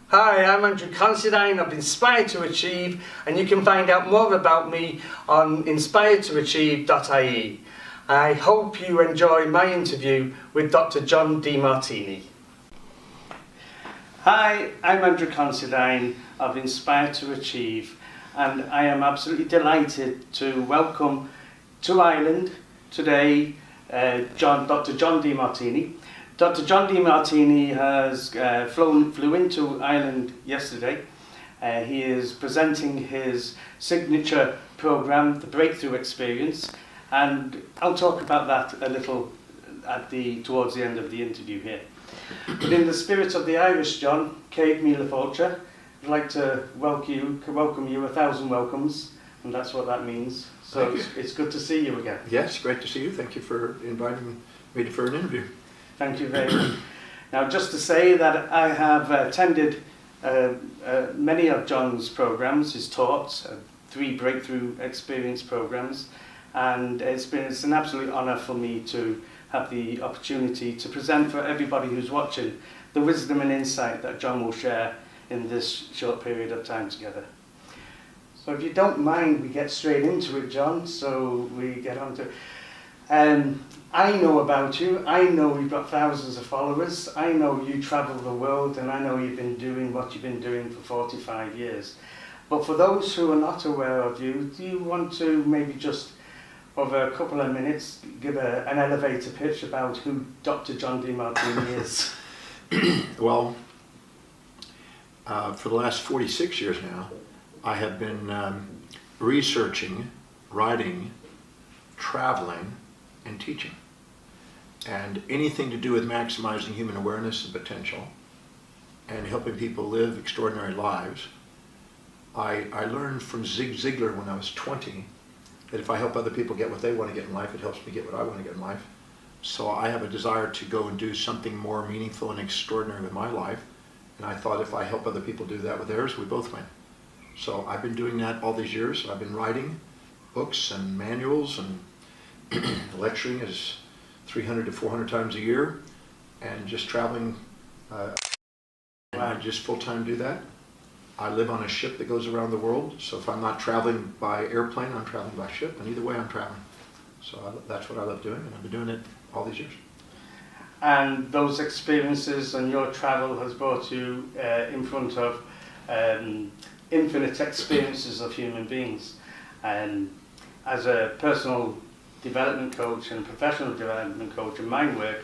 Hi, I'm Andrew Considine of Inspire to Achieve, and you can find out more about me on inspiretoachieve.ie. I hope you enjoy my interview with Dr John Demartini. Hi, I'm Andrew Considine of Inspire to Achieve, and I am absolutely delighted to welcome to Ireland today Dr John Demartini. Dr John Demartini has flew into Ireland yesterday. He is presenting his signature program, the Breakthrough Experience, and I'll talk about that a little towards the end of the interview here. But in the spirit of the Irish, John, Céad Míle Fáilte, I'd like to welcome you 1,000 welcomes, and that's what that means. So it's good to see you again. Yes, great to see you. Thank you for inviting me for an interview. Thank you very much. Now, just to say that I have attended many of John's programs, his talks, 3 Breakthrough Experience programs, and it's an absolute honour for me to have the opportunity to present for everybody who's watching the wisdom and insight that John will share in this short period of time together. So if you don't mind, we get straight into it, John, so we get on to I know about you. I know you've got thousands of followers. I know you travel the world, and I know you've been doing what you've been doing for 45 years. But for those who are not aware of you, do you want to maybe just, over a couple of minutes, give an elevator pitch about who Dr. John Demartini is? Well, for the last 46 years now, I have been researching, writing, traveling, and teaching. And anything to do with maximizing human awareness and potential and helping people live extraordinary lives. I learned from Zig Ziglar when I was 20 that if I help other people get what they want to get in life, it helps me get what I want to get in life. So I have a desire to go and do something more meaningful and extraordinary with my life. And I thought if I help other people do that with theirs, we both win. So I've been doing that all these years. I've been writing books and manuals and lecturing is 300 to 400 times a year, and just traveling. I just full-time do that. I live on a ship that goes around the world, so if I'm not traveling by airplane, I'm traveling by ship, and either way I'm traveling. So that's what I love doing, and I've been doing it all these years. And those experiences and your travel has brought you in front of infinite experiences of human beings. And as a personal development coach and professional development coach in my work,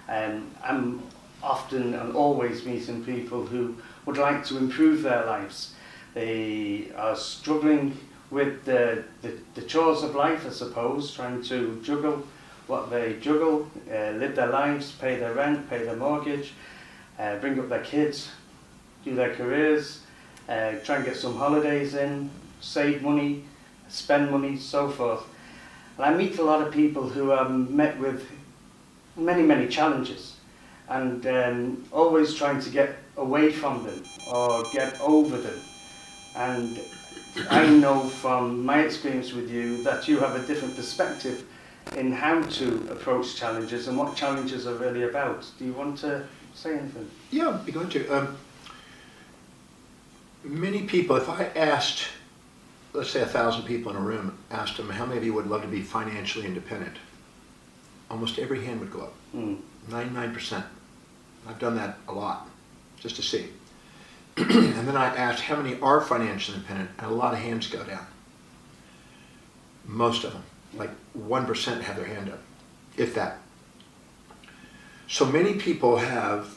I'm often and always meeting people who would like to improve their lives. They are struggling with the chores of life, I suppose, trying to juggle what they juggle, live their lives, pay their rent, pay their mortgage, bring up their kids, do their careers, try and get some holidays in, save money, spend money, so forth. And I meet a lot of people who are met with many, many challenges, and always trying to get away from them or get over them. And I know from my experience with you that you have a different perspective in how to approach challenges and what challenges are really about. Do you want to say anything? Yeah, I'd be going to. Many people, if I asked, let's say 1,000 people in a room, asked them how many of you would love to be financially independent, almost every hand would go up. 99%. I've done that a lot, just to see. And then I asked how many are financially independent, and a lot of hands go down. Most of them, like 1% have their hand up, if that. So many people have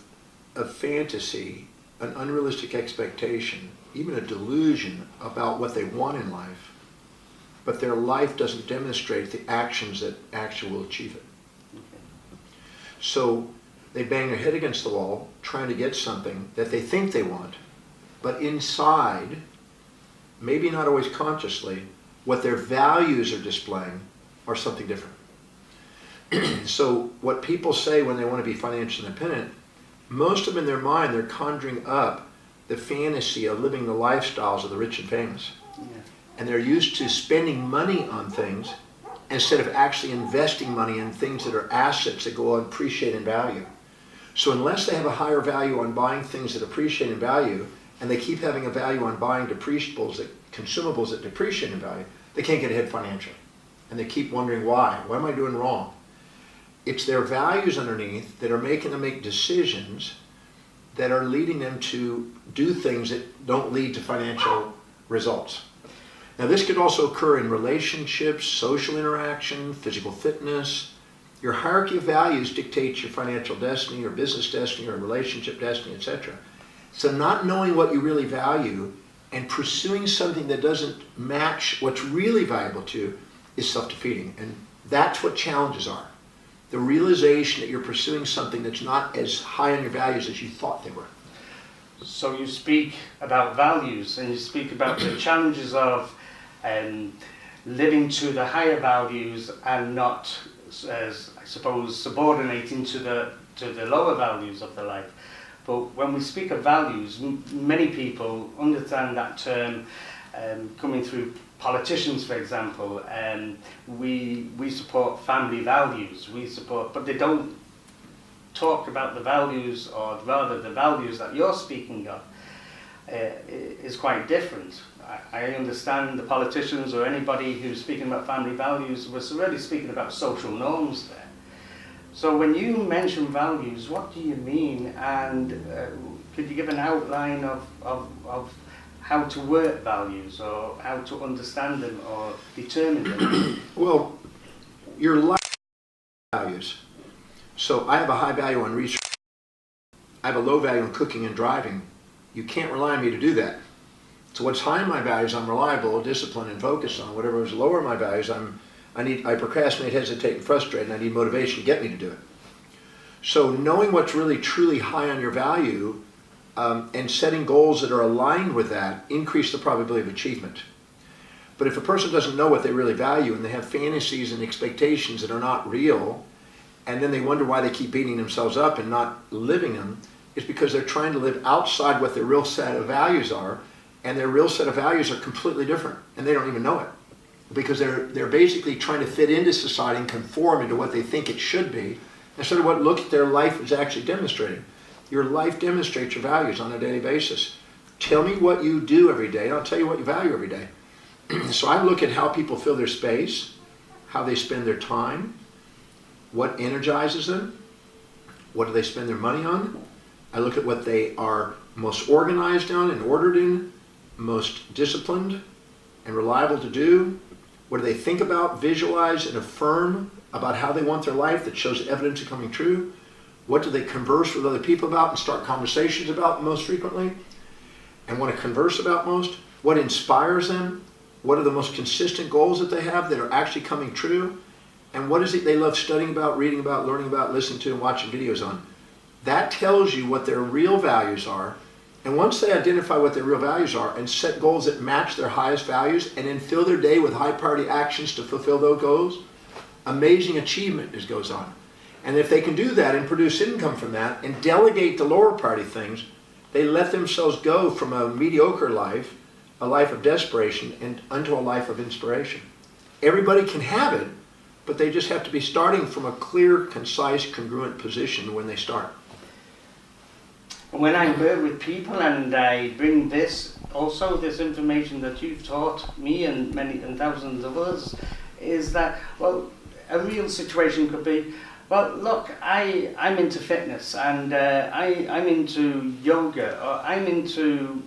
a fantasy, an unrealistic expectation, even a delusion about what they want in life, but their life doesn't demonstrate the actions that actually will achieve it. So they bang their head against the wall trying to get something that they think they want, but inside, maybe not always consciously, what their values are displaying are something different. So what people say when they want to be financially independent, most of them in their mind, they're conjuring up the fantasy of living the lifestyles of the rich and famous. Yeah. And they're used to spending money on things instead of actually investing money in things that are assets that go on appreciate in value. So unless they have a higher value on buying things that appreciate in value, and they keep having a value on buying consumables that depreciate in value, they can't get ahead financially. And they keep wondering why. What am I doing wrong? It's their values underneath that are making them make decisions that are leading them to do things that don't lead to financial results. Now this could also occur in relationships, social interaction, physical fitness. Your hierarchy of values dictates your financial destiny, your business destiny, your relationship destiny, etc. So not knowing what you really value and pursuing something that doesn't match what's really valuable to you is self-defeating. And that's what challenges are. The realization that you're pursuing something that's not as high on your values as you thought they were. So you speak about values, and you speak about the challenges of living to the higher values and not, as I suppose, subordinating to the lower values of the life. But when we speak of values, many people understand that term coming through politicians, for example. We support family values, but they don't talk about the values, or rather the values that you're speaking of is quite different. I understand the politicians or anybody who's speaking about family values was really speaking about social norms there. So when you mention values, what do you mean? And could you give an outline of how to work values, or how to understand them or determine them? Well, your life values. So I have a high value on research. I have a low value on cooking and driving. You can't rely on me to do that. So what's high in my values, I'm reliable, disciplined, and focused on. Whatever is lower in my values, I procrastinate, hesitate, and frustrate, and I need motivation to get me to do it. So knowing what's really truly high on your value and setting goals that are aligned with that increase the probability of achievement. But if a person doesn't know what they really value, and they have fantasies and expectations that are not real, and then they wonder why they keep beating themselves up and not living them, it's because they're trying to live outside what their real set of values are, and their real set of values are completely different, and they don't even know it. Because they're basically trying to fit into society and conform into what they think it should be, instead of what their life is actually demonstrating. Your life demonstrates your values on a daily basis. Tell me what you do every day, and I'll tell you what you value every day. So I look at how people fill their space, how they spend their time, what energizes them, what do they spend their money on. I look at what they are most organized on and ordered in, most disciplined and reliable to do. What do they think about, visualize, and affirm about how they want their life that shows evidence of coming true? What do they converse with other people about and start conversations about most frequently and want to converse about most? What inspires them? What are the most consistent goals that they have that are actually coming true? And what is it they love studying about, reading about, learning about, listening to, and watching videos on? That tells you what their real values are. And once they identify what their real values are and set goals that match their highest values, and then fill their day with high priority actions to fulfill those goals, amazing achievement goes on. And if they can do that and produce income from that and delegate the lower priority things, they let themselves go from a mediocre life, a life of desperation, and unto a life of inspiration. Everybody can have it, but they just have to be starting from a clear, concise, congruent position when they start. When I work with people and I bring this information that you've taught me and many and thousands of others, is that, well, a real situation could be, well, look, I'm into fitness, and I'm into yoga, or I'm into,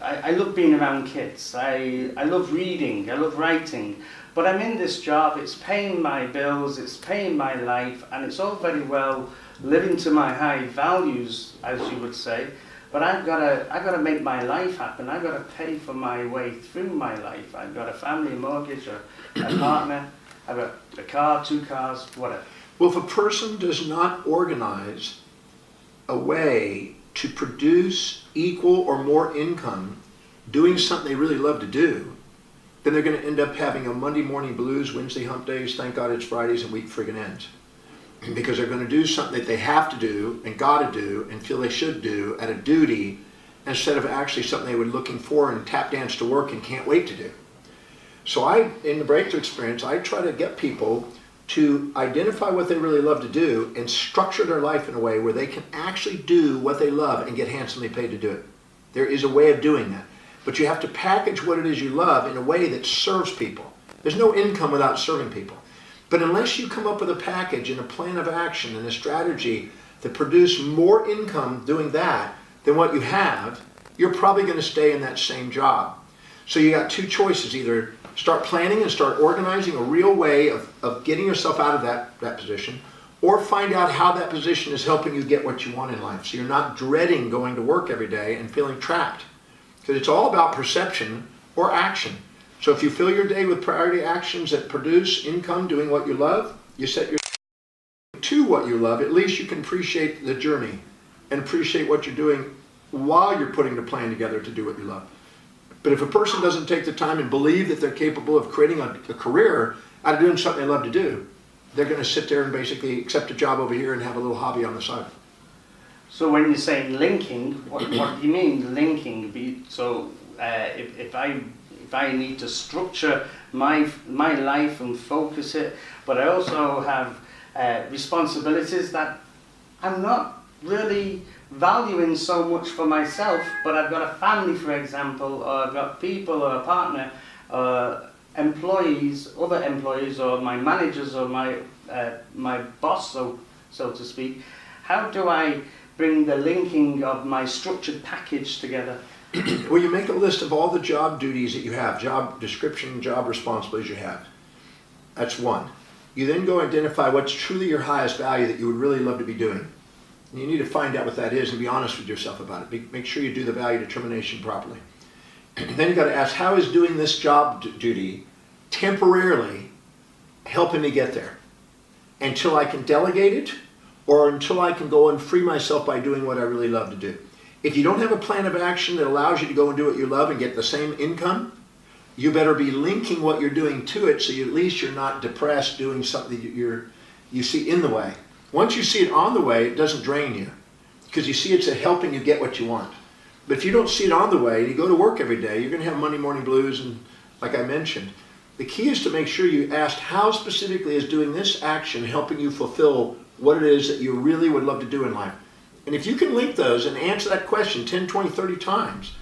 I love being around kids, I love reading, I love writing, but I'm in this job, it's paying my bills, it's paying my life, and it's all very well living to my high values, as you would say, but I've got to make my life happen. I've got to pay for my way through my life. I've got a family, a mortgage, a partner, I've got a car, 2 cars, whatever. Well, if a person does not organize a way to produce equal or more income doing something they really love to do, then they're going to end up having a Monday morning blues, Wednesday hump days, thank God it's Fridays, and week friggin' ends. Because they're going to do something that they have to do and got to do and feel they should do at a duty, instead of actually something they were looking for and tap dance to work and can't wait to do. So in the breakthrough experience, I try to get people to identify what they really love to do and structure their life in a way where they can actually do what they love and get handsomely paid to do it. There is a way of doing that. But you have to package what it is you love in a way that serves people. There's no income without serving people. But unless you come up with a package and a plan of action and a strategy that produce more income doing that than what you have, you're probably going to stay in that same job. So you got two choices: either start planning and start organizing a real way of getting yourself out of that position, or find out how that position is helping you get what you want in life. So you're not dreading going to work every day and feeling trapped. Because it's all about perception or action. So if you fill your day with priority actions that produce income doing what you love, you set your to what you love, at least you can appreciate the journey and appreciate what you're doing while you're putting the plan together to do what you love. But if a person doesn't take the time and believe that they're capable of creating a career out of doing something they love to do, they're going to sit there and basically accept a job over here and have a little hobby on the side. So when you say linking, what do you mean linking? So if I need to structure my life and focus it, but I also have responsibilities that I'm not really valuing so much for myself, but I've got a family, for example, or I've got people or a partner, employees, other employees, or my managers, or my boss, so to speak. How do I bring the linking of my structured package together? Well, you make a list of all the job duties that you have, job description, job responsibilities you have. That's one. You then go identify what's truly your highest value that you would really love to be doing. And you need to find out what that is and be honest with yourself about it. Make sure you do the value determination properly. Then you got to ask, how is doing this job duty temporarily helping me get there? Until I can delegate it, or until I can go and free myself by doing what I really love to do. If you don't have a plan of action that allows you to go and do what you love and get the same income, you better be linking what you're doing to it, so at least you're not depressed doing something that you see in the way. Once you see it on the way, it doesn't drain you, because you see it's helping you get what you want. But if you don't see it on the way and you go to work every day, you're going to have Monday morning blues, and like I mentioned, the key is to make sure you ask, how specifically is doing this action helping you fulfill what it is that you really would love to do in life? And if you can link those and answer that question 10, 20, 30 times,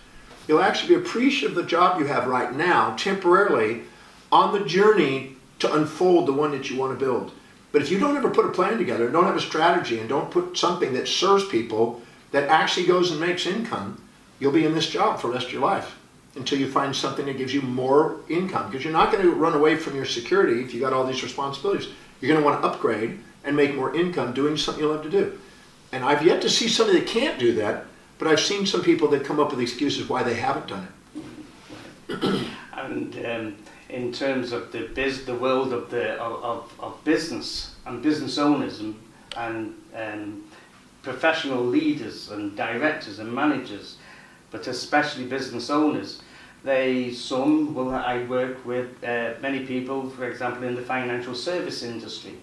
you'll actually be appreciative of the job you have right now, temporarily, on the journey to unfold the one that you want to build. But if you don't ever put a plan together, don't have a strategy, and don't put something that serves people, that actually goes and makes income, you'll be in this job for the rest of your life until you find something that gives you more income. Because you're not going to run away from your security if you got all these responsibilities. You're going to want to upgrade and make more income doing something you love to do. And I've yet to see somebody that can't do that, but I've seen some people that come up with excuses why they haven't done it. And in terms of the world of business and business owners and professional leaders and directors and managers, but especially business owners, I work with many people, for example, in the financial service industry,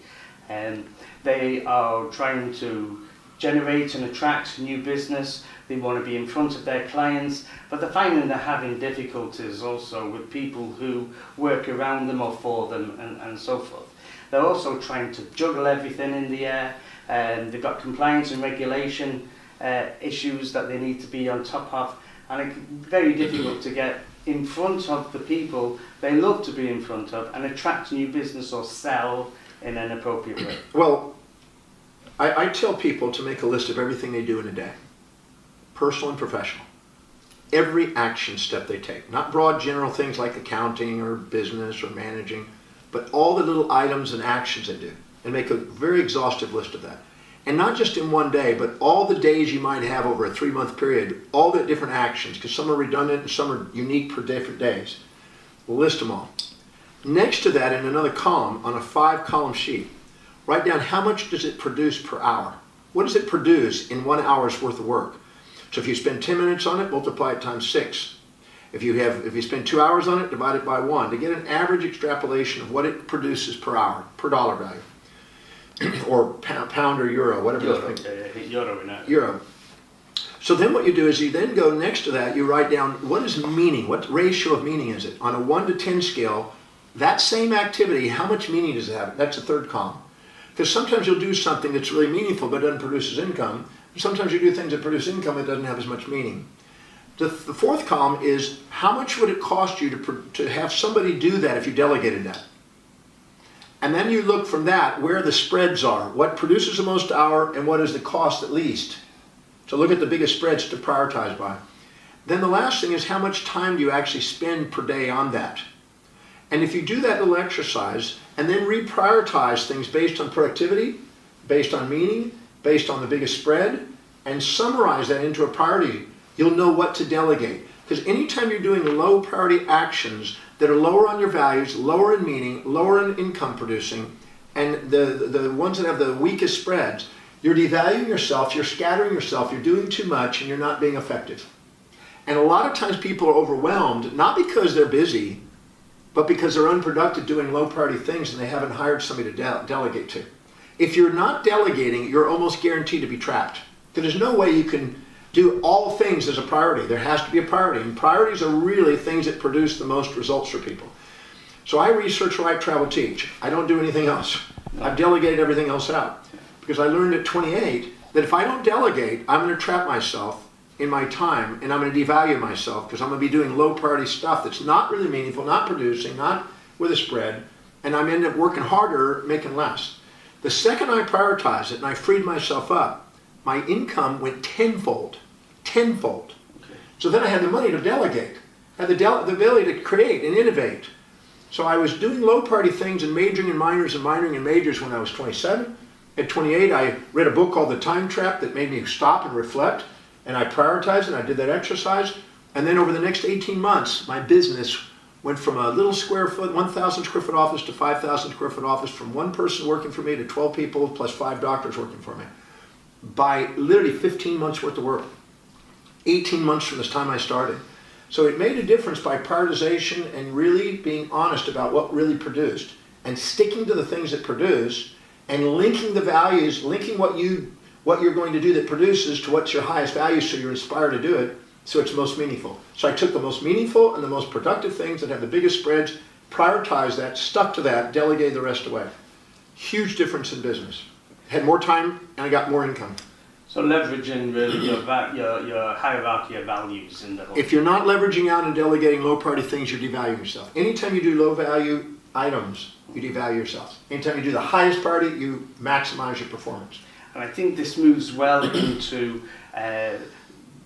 and they are trying to generate and attract new business. They want to be in front of their clients, but they're finding they're having difficulties also with people who work around them or for them, and so forth. They're also trying to juggle everything in the air, and they've got compliance and regulation issues that they need to be on top of, and it's very difficult to get in front of the people they love to be in front of and attract new business or sell in an appropriate way. Well, I tell people to make a list of everything they do in a day, personal and professional. Every action step they take, not broad general things like accounting or business or managing, but all the little items and actions they do, and make a very exhaustive list of that. And not just in one day, but all the days you might have over a 3-month period, all the different actions, because some are redundant and some are unique for different days. We'll list them all. Next to that, in another column, on a 5-column sheet, write down how much does it produce per hour. What does it produce in 1 hour's worth of work? So if you spend 10 minutes on it, multiply it times 6. If you spend 2 hours on it, divide it by 1 to get an average extrapolation of what it produces per hour, per dollar value. Or pound or euro, whatever you think. Euro. So then what you do is you then go next to that, you write down what is meaning, what ratio of meaning is it? On a 1 to 10 scale, that same activity, how much meaning does it have? That's the third column. Because sometimes you'll do something that's really meaningful but doesn't produce income. Sometimes you do things that produce income that doesn't have as much meaning. The fourth column is how much would it cost you to have somebody do that if you delegated that? And then you look from that where the spreads are, what produces the most hour and what is the cost at least. So look at the biggest spreads to prioritize by. Then the last thing is how much time do you actually spend per day on that? And if you do that little exercise and then reprioritize things based on productivity, based on meaning, based on the biggest spread, and summarize that into a priority, you'll know what to delegate. Because anytime you're doing low priority actions that are lower on your values, lower in meaning, lower in income producing, and the ones that have the weakest spreads, you're devaluing yourself, you're scattering yourself, you're doing too much, and you're not being effective. And a lot of times people are overwhelmed, not because they're busy, but because they're unproductive doing low priority things and they haven't hired somebody to delegate to. If you're not delegating, you're almost guaranteed to be trapped. There's no way you can do all things as a priority. There has to be a priority, and priorities are really things that produce the most results for people. So I research, write, travel, teach. I don't do anything else. I've delegated everything else out because I learned at 28 that if I don't delegate, I'm going to trap myself in my time, and I'm going to devalue myself because I'm going to be doing low priority stuff that's not really meaningful, not producing, not with a spread, and I'm end up working harder, making less. The second I prioritized it and I freed myself up, my income went tenfold. Okay. So then I had the money to delegate, had the ability to create and innovate. So I was doing low priority things and majoring in minors and minoring in majors when I was 27. At 28, I read a book called The Time Trap that made me stop and reflect. And I prioritized and I did that exercise. And then over the next 18 months, my business went from a little square foot, 1,000 square foot office to 5,000 square foot office, from one person working for me to 12 people plus 5 doctors working for me. By literally 15 months worth of work. 18 months from this time I started. So it made a difference by prioritization and really being honest about what really produced and sticking to the things that produce and linking the values, linking what you're going to do that produces to what's your highest value so you're inspired to do it so it's most meaningful. So I took the most meaningful and the most productive things that have the biggest spreads, prioritized that, stuck to that, delegated the rest away. Huge difference in business. Had more time and I got more income. So leveraging really your hierarchy of values in the whole. If you're not leveraging out and delegating low priority things, you're devaluing yourself. Anytime you do low value items, you devalue yourself. Anytime you do the highest priority, you maximize your performance. And I think this moves well into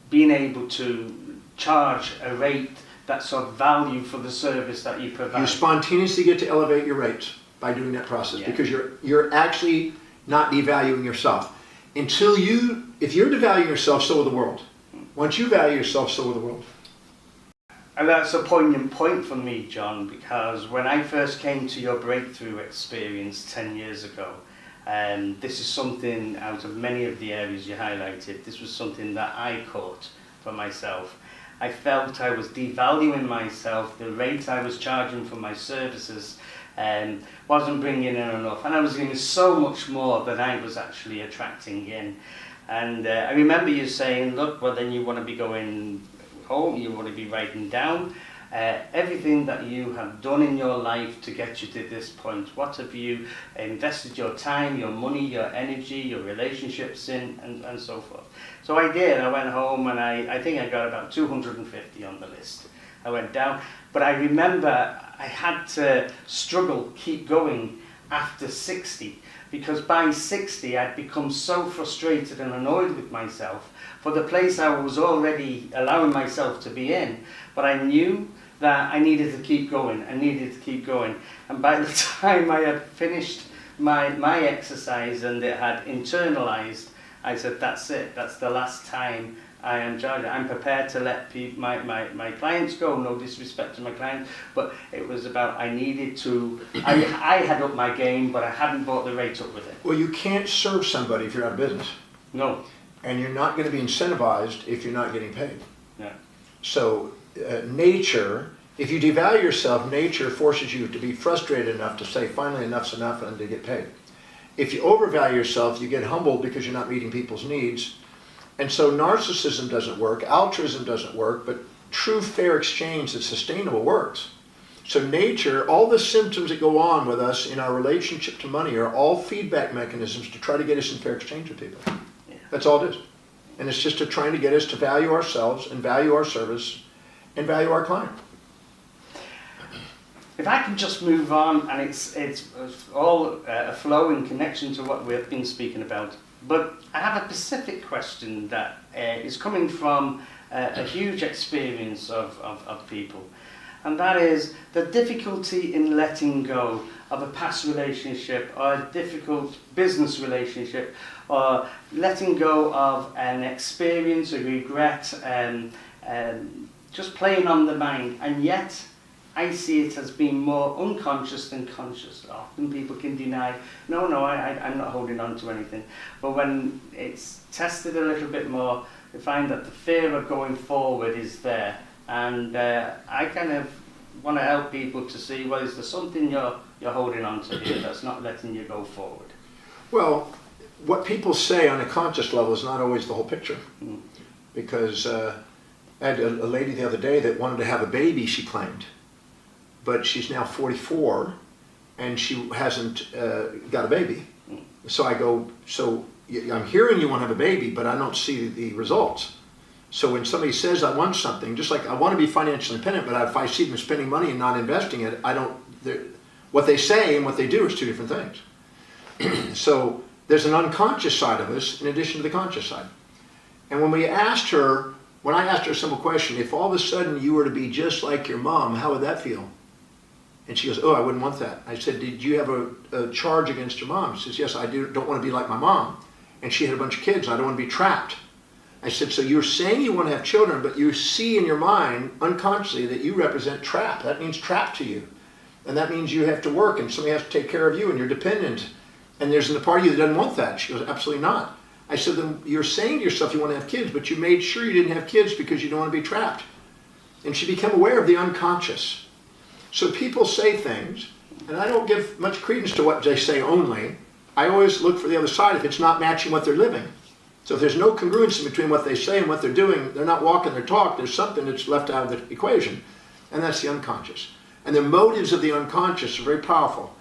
being able to charge a rate that's of value for the service that you provide. You spontaneously get to elevate your rates by doing that process because you're actually not devaluing yourself. If you're devaluing yourself, so will the world. Once you value yourself, so will the world. And that's a poignant point for me, John, because when I first came to your breakthrough experience 10 years ago, this is something out of many of the areas you highlighted, this was something that I caught for myself. I felt I was devaluing myself, the rate I was charging for my services wasn't bringing in enough, and I was getting so much more than I was actually attracting in. And I remember you saying, look, well then you want to be going home, you want to be writing down everything that you have done in your life to get you to this point. What have you invested your time, your money, your energy, your relationships in, and so forth. So I did. I went home and I think I got about 250 on the list. I went down, but I remember I had to struggle, keep going after 60, because by 60 I'd become so frustrated and annoyed with myself for the place I was already allowing myself to be in, but I knew that I needed to keep going, and by the time I had finished my exercise and it had internalized, I said, that's it, that's the last time I am charging. I'm prepared to let my clients go, no disrespect to my clients, but it was about I had upped my game, but I hadn't brought the rate up with it. Well, you can't serve somebody if you're out of business. No. And you're not going to be incentivized if you're not getting paid. Yeah. So nature, if you devalue yourself, nature forces you to be frustrated enough to say, finally enough's enough, and to get paid. If you overvalue yourself, you get humbled because you're not meeting people's needs. And so narcissism doesn't work, altruism doesn't work, but true fair exchange that's sustainable works. So nature, all the symptoms that go on with us in our relationship to money are all feedback mechanisms to try to get us in fair exchange with people. Yeah. That's all it is. And it's just trying to get us to value ourselves and value our service and value our client. If I can just move on, and it's all a flow in connection to what we've been speaking about, but I have a specific question that is coming from a huge experience of people, and that is the difficulty in letting go of a past relationship or a difficult business relationship, or letting go of an experience, a regret, just playing on the mind. And yet I see it as being more unconscious than conscious. Often people can deny, no, I'm not holding on to anything. But when it's tested a little bit more, they find that the fear of going forward is there. And I kind of want to help people to see, well, is there something you're holding on to here that's not letting you go forward? Well, what people say on a conscious level is not always the whole picture. Because I had a lady the other day that wanted to have a baby, she claimed. But she's now 44 and she hasn't got a baby. So I go, so I'm hearing you want to have a baby, but I don't see the results. So when somebody says I want something, just like I want to be financially independent, but if I see them spending money and not investing it, what they say and what they do is two different things. So there's an unconscious side of us in addition to the conscious side. And when I asked her a simple question, if all of a sudden you were to be just like your mom, how would that feel? And she goes, oh, I wouldn't want that. I said, did you have a charge against your mom? She says, yes, I don't want to be like my mom. And she had a bunch of kids. I don't want to be trapped. I said, so you're saying you want to have children, but you see in your mind unconsciously that you represent trap. That means trapped to you. And that means you have to work and somebody has to take care of you and you're dependent. And there's a part of you that doesn't want that. She goes, absolutely not. I said, then you're saying to yourself you want to have kids, but you made sure you didn't have kids because you don't want to be trapped. And she became aware of the unconscious. So people say things, and I don't give much credence to what they say only. I always look for the other side if it's not matching what they're living. So if there's no congruency between what they say and what they're doing, they're not walking their talk, there's something that's left out of the equation. And that's the unconscious. And the motives of the unconscious are very powerful.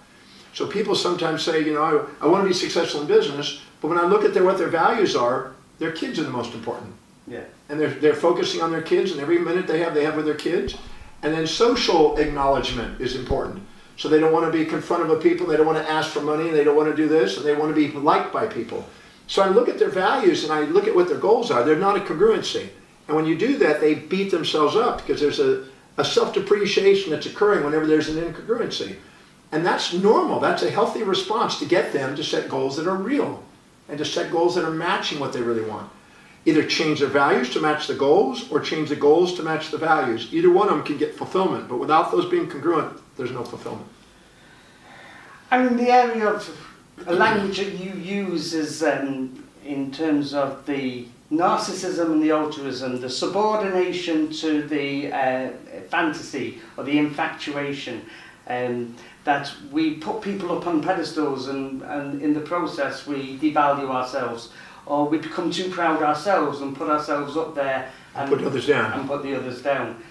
So people sometimes say, you know, I want to be successful in business, but when I look at what their values are, their kids are the most important. Yeah. And they're focusing on their kids, and every minute they have with their kids. And then social acknowledgement is important. So they don't want to be confronted with people, they don't want to ask for money, and they don't want to do this, and they want to be liked by people. So I look at their values and I look at what their goals are. They're not a congruency. And when you do that, they beat themselves up because there's a self-depreciation that's occurring whenever there's an incongruency. And that's normal. That's a healthy response to get them to set goals that are real and to set goals that are matching what they really want. Either change their values to match the goals or change the goals to match the values. Either one of them can get fulfillment, but without those being congruent, there's no fulfillment. And in the area of a language that you use is in terms of the narcissism and the altruism, the subordination to the fantasy or the infatuation, that we put people up on pedestals and in the process we devalue ourselves, or we become too proud ourselves and put ourselves up there and put others down. And put the others down.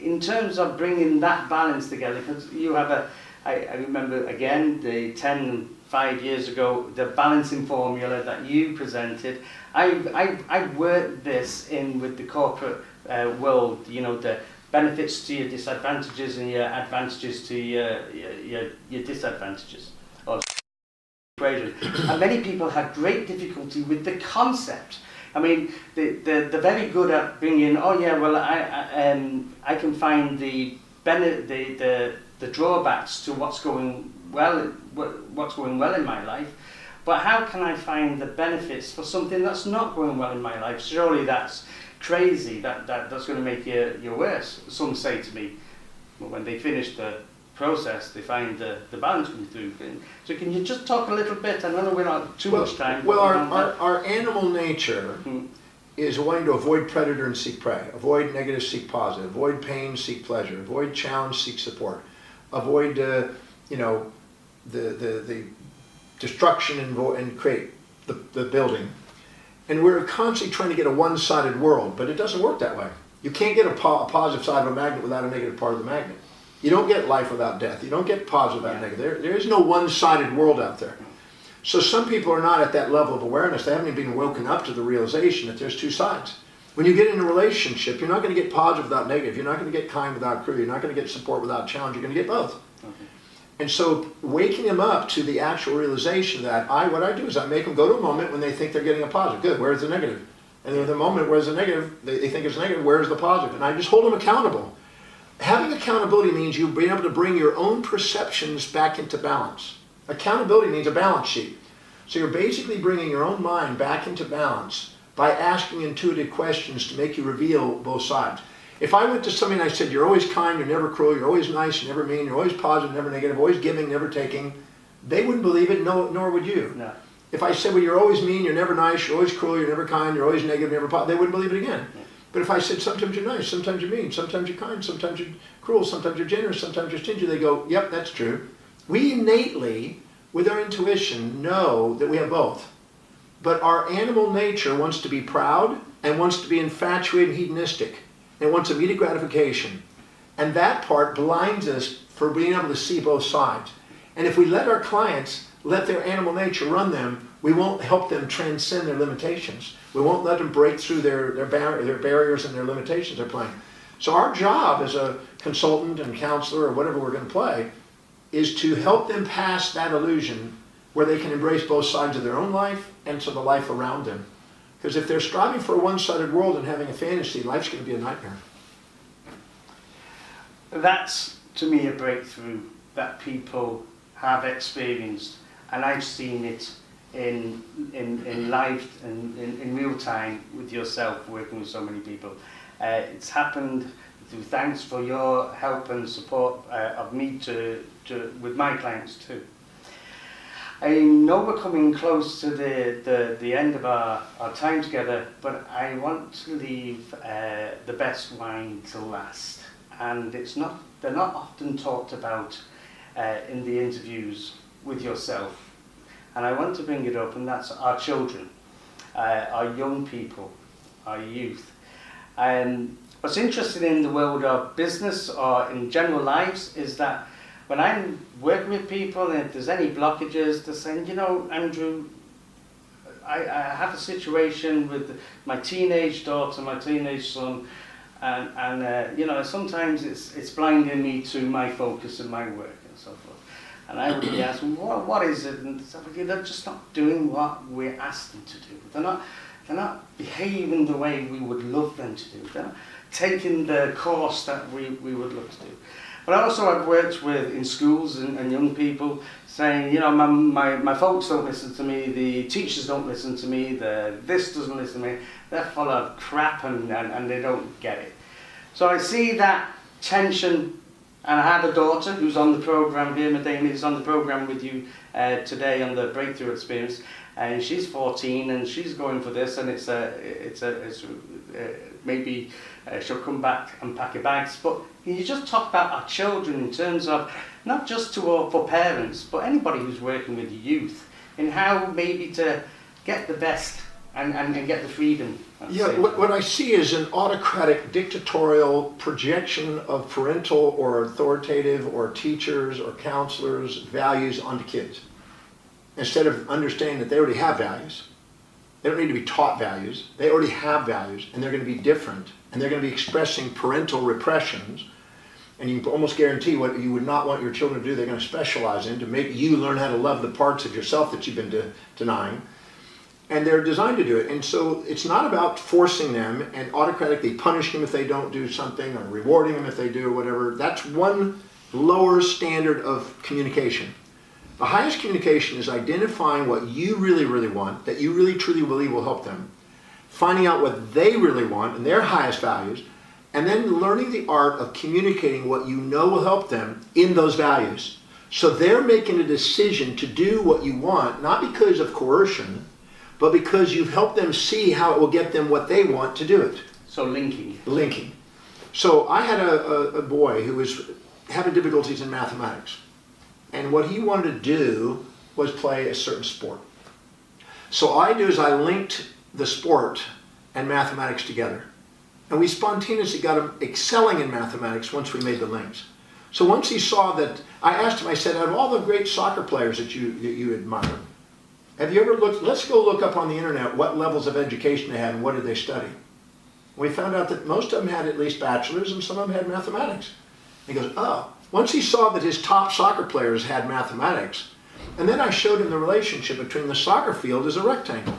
In terms of bringing that balance together, because you have I remember again the 5 years ago, the balancing formula that you presented. I worked this in with the corporate world, you know, the benefits to your disadvantages and your advantages to your disadvantages, or equation. And many people had great difficulty with the concept. I mean, they're very good at bringing, oh yeah, well, I can find the drawbacks to what's going well in my life, but how can I find the benefits for something that's not going well in my life? Surely that's crazy. That's going to make you worse. Some say to me, well, when they finish the process, they find the balance coming through. So can you just talk a little bit? I know we're not too much time. Well, our animal nature is wanting to avoid predator and seek prey, avoid negative, seek positive, avoid pain, seek pleasure, avoid challenge, seek support, avoid the destruction and create the building. And we're constantly trying to get a one-sided world, but it doesn't work that way. You can't get a positive side of a magnet without a negative part of the magnet. You don't get life without death. You don't get positive without negative. There is no one-sided world out there. So some people are not at that level of awareness. They haven't even been woken up to the realization that there's two sides. When you get in a relationship, you're not going to get positive without negative. You're not going to get kind without cruel. You're not going to get support without challenge. You're going to get both. Okay. And so waking them up to the actual realization that what I do is I make them go to a moment when they think they're getting a positive. Good, where's the negative? And then the moment where's the negative, they think it's negative, where's the positive? And I just hold them accountable. Having accountability means you being able to bring your own perceptions back into balance. Accountability means a balance sheet. So you're basically bringing your own mind back into balance by asking intuitive questions to make you reveal both sides. If I went to somebody and I said, you're always kind, you're never cruel, you're always nice, you're never mean, you're always positive, never negative, always giving, never taking, they wouldn't believe it, nor would you. No. If I said, well, you're always mean, you're never nice, you're always cruel, you're never kind, you're always negative, never positive, they wouldn't believe it again. Yeah. But if I said, sometimes you're nice, sometimes you're mean, sometimes you're kind, sometimes you're cruel, sometimes you're generous, sometimes you're stingy, they go, yep, that's true. We innately, with our intuition, know that we have both. But our animal nature wants to be proud and wants to be infatuated and hedonistic and wants immediate gratification. And that part blinds us for being able to see both sides. And if we let our clients let their animal nature run them, we won't help them transcend their limitations. We won't let them break through their barriers and their limitations they're playing. So our job as a consultant and counselor or whatever we're going to play is to help them pass that illusion where they can embrace both sides of their own life and to the life around them. Because if they're striving for a one-sided world and having a fantasy, life's going to be a nightmare. That's, to me, a breakthrough that people have experienced, and I've seen it in life and in real time with yourself, working with so many people. It's happened through thanks for your help and support of me with my clients too. I know we're coming close to the end of our time together, but I want to leave the best wine to last. And they're not often talked about in the interviews with yourself. And I want to bring it up, and that's our children, our young people, our youth. What's interesting in the world of business or in general lives is that when I'm working with people and if there's any blockages, they're saying, you know, Andrew, I have a situation with my teenage daughter, my teenage son, and you know, sometimes it's blinding me to my focus and my work and so forth. And I would be asking, what is it? And stuff like that. They're just not doing what we're asked them to do. They're not behaving the way we would love them to do. They're not taking the course that we would love to do. But also I've worked in schools and young people saying, you know, my folks don't listen to me, the teachers don't listen to me, this doesn't listen to me, they're full of crap and they don't get it. So I see that tension, and I have a daughter who's on the program here, Medina is on the program with you today on the Breakthrough Experience, and she's 14 and she's going for this, and it's maybe she'll come back and pack her bags. But you just talk about our children in terms of not just for parents, but anybody who's working with youth, and how maybe to get the best and get the freedom. Yeah, what I see is an autocratic, dictatorial projection of parental or authoritative or teachers or counselors' values onto kids. Instead of understanding that they already have values. They don't need to be taught values. They already have values, and they're going to be different, and they're going to be expressing parental repressions, and you can almost guarantee what you would not want your children to do, they're going to specialize in to make you learn how to love the parts of yourself that you've been denying. And they're designed to do it. And so it's not about forcing them and autocratically punishing them if they don't do something or rewarding them if they do or whatever. That's one lower standard of communication. The highest communication is identifying what you really, really want, that you really, truly believe will help them, finding out what they really want and their highest values, and then learning the art of communicating what you know will help them in those values. So they're making a decision to do what you want, not because of coercion, but because you've helped them see how it will get them what they want to do it. So linking. Linking. So I had a boy who was having difficulties in mathematics. And what he wanted to do was play a certain sport. So all I do is I linked the sport and mathematics together. And we spontaneously got him excelling in mathematics once we made the links. So once he saw that, I asked him, I said, out of all the great soccer players that you admire, have you ever looked, let's go look up on the internet what levels of education they had and what did they study. We found out that most of them had at least bachelor's and some of them had mathematics. He goes, oh. Once he saw that his top soccer players had mathematics, and then I showed him the relationship between the soccer field as a rectangle,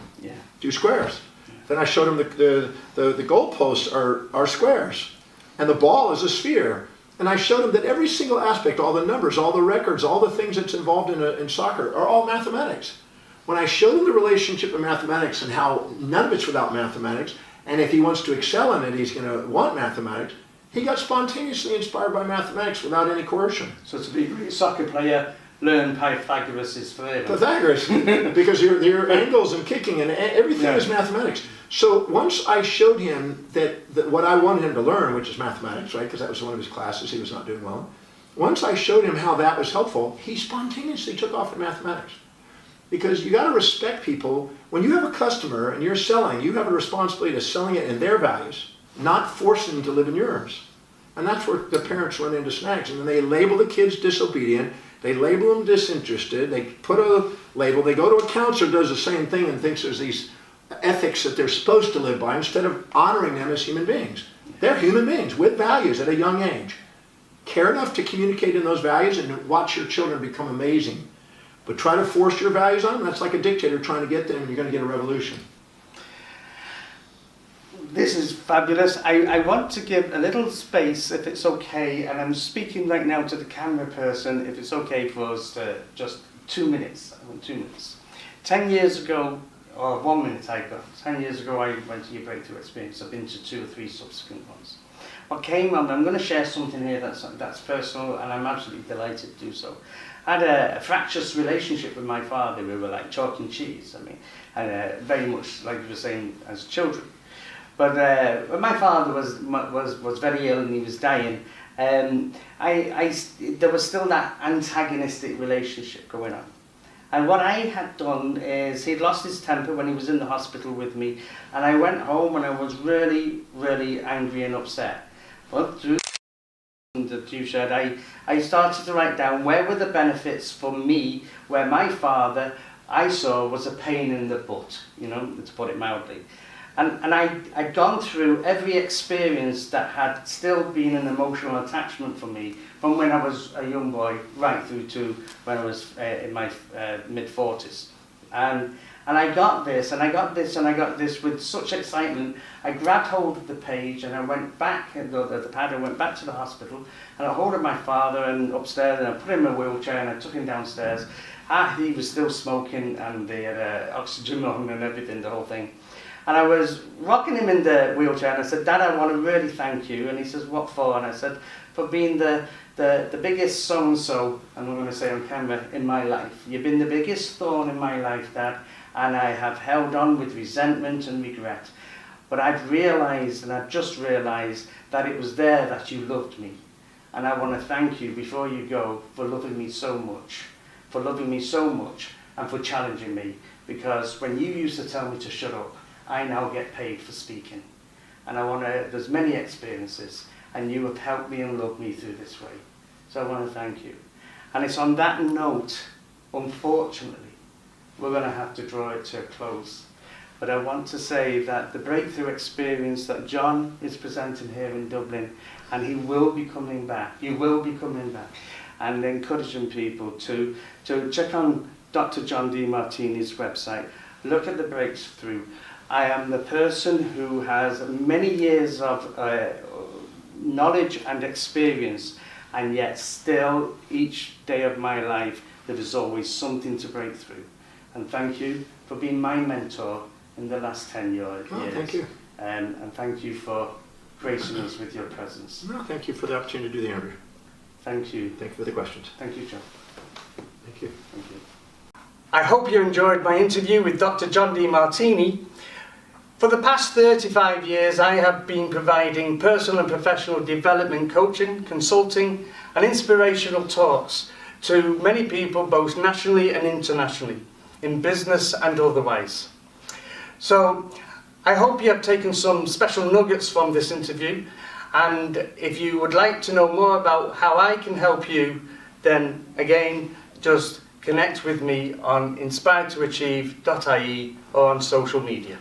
two squares. Then I showed him the goalposts are squares, and the ball is a sphere. And I showed him that every single aspect, all the numbers, all the records, all the things that's involved in soccer are all mathematics. When I showed him the relationship of mathematics and how none of it's without mathematics, and if he wants to excel in it, he's going to want mathematics, he got spontaneously inspired by mathematics without any coercion. So to be a great soccer player, learn Pythagoras' theorem. Pythagoras, because your angles and kicking and everything is mathematics. So once I showed him that what I wanted him to learn, which is mathematics, right, because that was one of his classes he was not doing well, once I showed him how that was helpful, he spontaneously took off in mathematics. Because you got to respect people. When you have a customer and you're selling, you have a responsibility to selling it in their values, not forcing them to live in yours. And that's where the parents run into snags. And then they label the kids disobedient, they label them disinterested, they put a label, they go to a counselor who does the same thing and thinks there's these ethics that they're supposed to live by instead of honoring them as human beings. They're human beings with values at a young age. Care enough to communicate in those values and watch your children become amazing. But try to force your values on them, that's like a dictator trying to get them, and you're going to get a revolution. This is fabulous. I want to give a little space, if it's okay, and I'm speaking right now to the camera person, if it's okay for us to just 2 minutes. I want 2 minutes. 10 years ago, or 1 minute I got. 10 years ago I went to your breakthrough experience. I've been to 2 or 3 subsequent ones. What came on, I'm going to share something here that's personal, and I'm absolutely delighted to do so. I had a fractious relationship with my father. We were like chalk and cheese, and very much like we were saying as children. But when my father was very ill and he was dying, there was still that antagonistic relationship going on. And what I had done is, he'd lost his temper when he was in the hospital with me, and I went home and I was really, really angry and upset. But through that you said, I started to write down where were the benefits for me, where my father I saw was a pain in the butt, to put it mildly. And I'd gone through every experience that had still been an emotional attachment for me from when I was a young boy right through to when I was in my mid-40s. And I got this, and I got this, and I got this with such excitement. I grabbed hold of the page and I went back, the pad, I went back to the hospital, and I hold of my father and upstairs, and I put him in a wheelchair and I took him downstairs. He was still smoking, and they had oxygen on and everything, the whole thing. And I was rocking him in the wheelchair, and I said, Dad, I want to really thank you. And he says, what for? And I said, for being the biggest so-and-so, and I'm going to say on camera, in my life. You've been the biggest thorn in my life, Dad, and I have held on with resentment and regret. But I've realised, and I've just realised, that it was there that you loved me. And I want to thank you, before you go, for loving me so much, and for challenging me. Because when you used to tell me to shut up, I now get paid for speaking. And there's many experiences, and you have helped me and loved me through this way. So I want to thank you. And it's on that note, unfortunately, we're going to have to draw it to a close. But I want to say that the breakthrough experience that John is presenting here in Dublin, and he will be coming back, and encouraging people to check on Dr John Demartini's website, look at the breakthrough. I am the person who has many years of knowledge and experience, and yet still each day of my life there is always something to break through. And thank you for being my mentor in the last 10 years. Oh, thank you. And thank you for gracing us with your presence. No, thank you for the opportunity to do the interview. Thank you. Thank you for the questions. Thank you, John. Thank you. Thank you. I hope you enjoyed my interview with Dr. John Demartini. For the past 35 years, I have been providing personal and professional development coaching, consulting, and inspirational talks to many people, both nationally and internationally, in business and otherwise. So I hope you have taken some special nuggets from this interview, And if you would like to know more about how I can help you, then again, just connect with me on inspiredtoachieve.ie or on social media.